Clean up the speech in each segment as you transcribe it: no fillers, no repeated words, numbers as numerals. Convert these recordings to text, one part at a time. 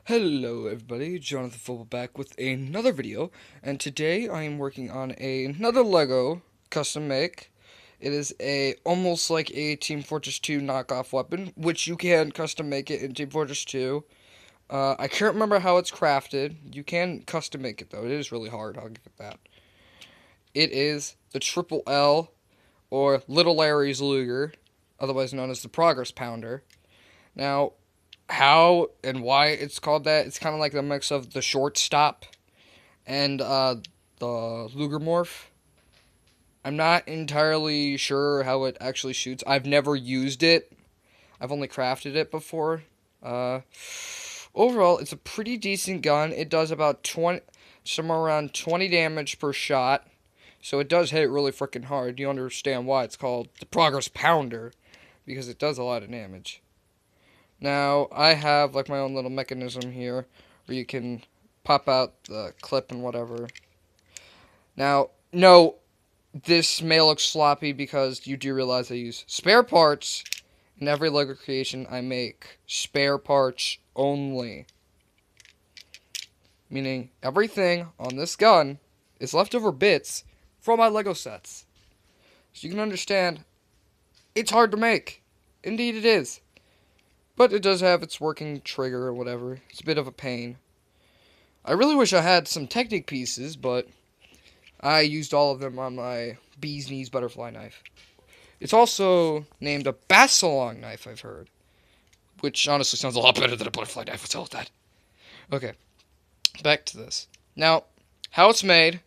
Hello everybody, Jonathan Football back with another video, and today I am working on another Lego custom make. It is almost like a Team Fortress 2 knockoff weapon, which you can custom make it in Team Fortress 2. I can't remember how it's crafted. You can custom make it though. It is really hard, I'll give it that. It is the Triple L, or Little Larry's Luger, otherwise known as the Progress Pounder. Now, how and why it's called that, it's kind of like the mix of the shortstop and the Lugermorph. I'm not entirely sure how it actually shoots. I've never used it. I've only crafted it before. Uh, Overall, it's a pretty decent gun. It does about 20, somewhere around 20 damage per shot. So it does hit really freaking hard. You understand why it's called the Progress Pounder, because it does a lot of damage. Now, I have like my own little mechanism here where you can pop out the clip and whatever. Now, no, this may look sloppy because you do realize I use spare parts in every Lego creation I make. Spare parts only. Meaning everything on this gun is leftover bits from my Lego sets. So you can understand, it's hard to make. Indeed it is. But it does have its working trigger or whatever. It's a bit of a pain. I really wish I had some Technic pieces, but I used all of them on my bee's knees butterfly knife. It's also named a Basilong knife, I've heard. Which honestly sounds a lot better than a butterfly knife, what's all of that? Okay, back to this. Now, how it's made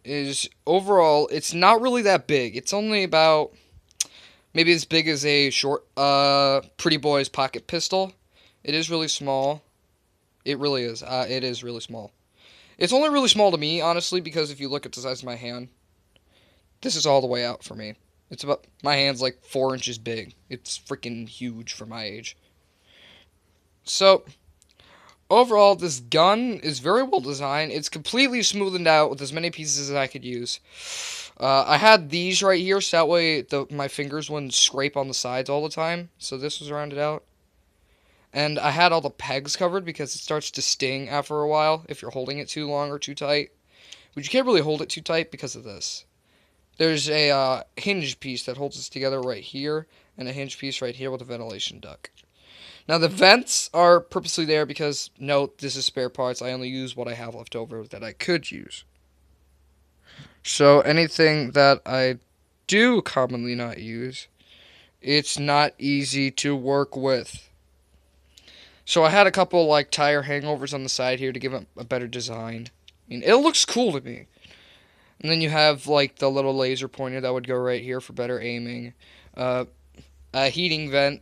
is, overall, it's not really that big. It's only about maybe as big as a Pretty Boy's pocket pistol. It is really small. It really is. It is really small. It's only really small to me, honestly, because if you look at the size of my hand, this is all the way out for me. It's about, my hand's like 4 inches big. It's freaking huge for my age. So, overall, this gun is very well designed. It's completely smoothened out with as many pieces as I could use. I had these right here, so that way my fingers wouldn't scrape on the sides all the time. So this was rounded out. And I had all the pegs covered because it starts to sting after a while if you're holding it too long or too tight. But you can't really hold it too tight because of this. There's a hinge piece that holds this together right here, and a hinge piece right here with a ventilation duct. Now the vents are purposely there because, note, this is spare parts. I only use what I have left over that I could use. So anything that I do commonly not use, it's not easy to work with. So I had a couple like tire hangovers on the side here to give it a better design. I mean, it looks cool to me. And then you have like the little laser pointer that would go right here for better aiming. A heating vent.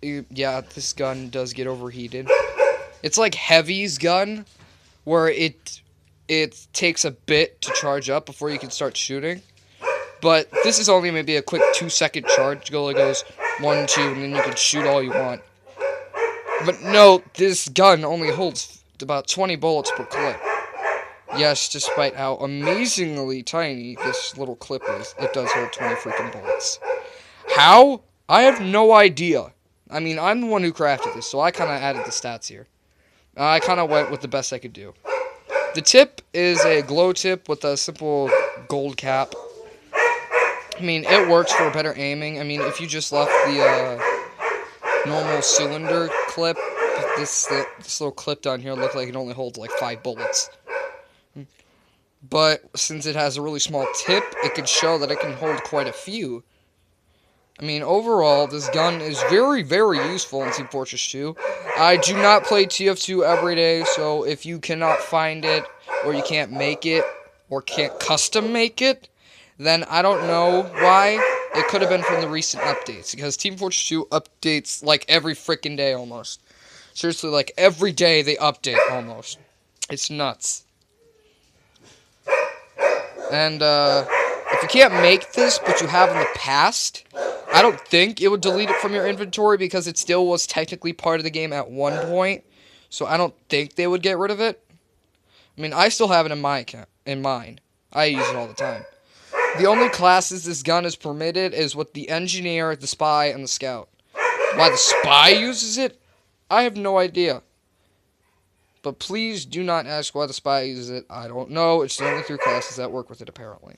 Yeah, this gun does get overheated. It's like Heavy's gun, where it takes a bit to charge up before you can start shooting. But this is only maybe a quick 2-second charge. It goes 1, 2, and then you can shoot all you want. But note, this gun only holds about 20 bullets per clip. Yes, despite how amazingly tiny this little clip is, it does hold 20 freaking bullets. How? I have no idea. I mean, I'm the one who crafted this, so I kind of added the stats here. I kind of went with the best I could do. The tip is a glow tip with a simple gold cap. I mean, it works for better aiming. I mean, if you just left the normal cylinder clip, this little clip down here looked like it only holds like 5 bullets. But since it has a really small tip, it can show that it can hold quite a few. I mean, overall, this gun is very, very useful in Team Fortress 2. I do not play Tf2 every day, so if you cannot find it, or you can't make it, or can't custom make it, then I don't know why. It could have been from the recent updates, because Team Fortress 2 updates like every freaking day almost. Seriously, like every day they update almost. It's nuts. And if you can't make this, but you have in the past, I don't think it would delete it from your inventory because it still was technically part of the game at one point. So I don't think they would get rid of it. I mean, I still have it in my account, in mine. I use it all the time. The only classes this gun is permitted is with the engineer, the spy, and the scout. Why the spy uses it? I have no idea. But please do not ask why the spy uses it. I don't know. It's the only 3 classes that work with it, apparently.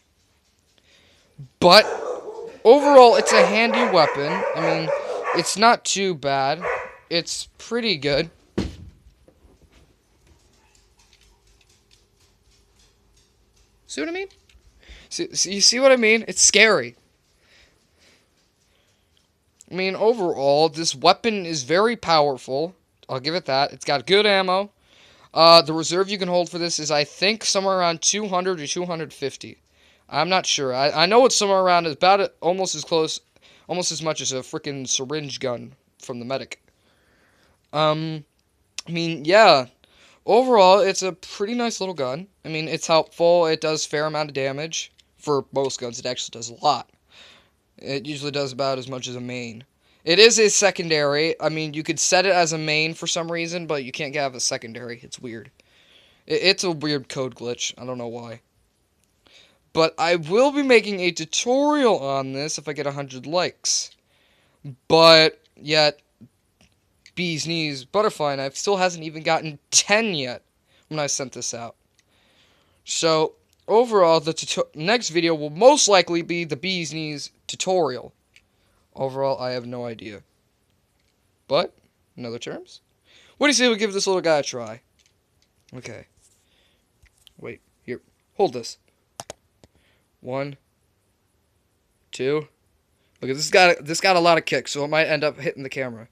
But overall, it's a handy weapon. I mean, it's not too bad. It's pretty good. See what I mean? See, you see what I mean? It's scary. I mean, overall, this weapon is very powerful. I'll give it that. It's got good ammo. The reserve you can hold for this is, I think, somewhere around 200 or 250. I'm not sure. I know it's somewhere around about almost as close, almost as much as a freaking syringe gun from the medic. I mean, yeah. Overall, it's a pretty nice little gun. I mean, it's helpful. It does a fair amount of damage. For most guns, it actually does a lot. It usually does about as much as a main. It is a secondary. I mean, you could set it as a main for some reason, but you can't have a secondary. It's weird. It's a weird code glitch. I don't know why. But I will be making a tutorial on this if I get 100 likes. But, yet, Bee's Knees Butterfly Knife still hasn't even gotten 10 yet when I sent this out. So, overall, the next video will most likely be the Bee's Knees tutorial. Overall, I have no idea. But, in other terms, what do you say we give this little guy a try? Okay. Wait, here. Hold this. 1, 2. Okay, this got a lot of kick, so it might end up hitting the camera.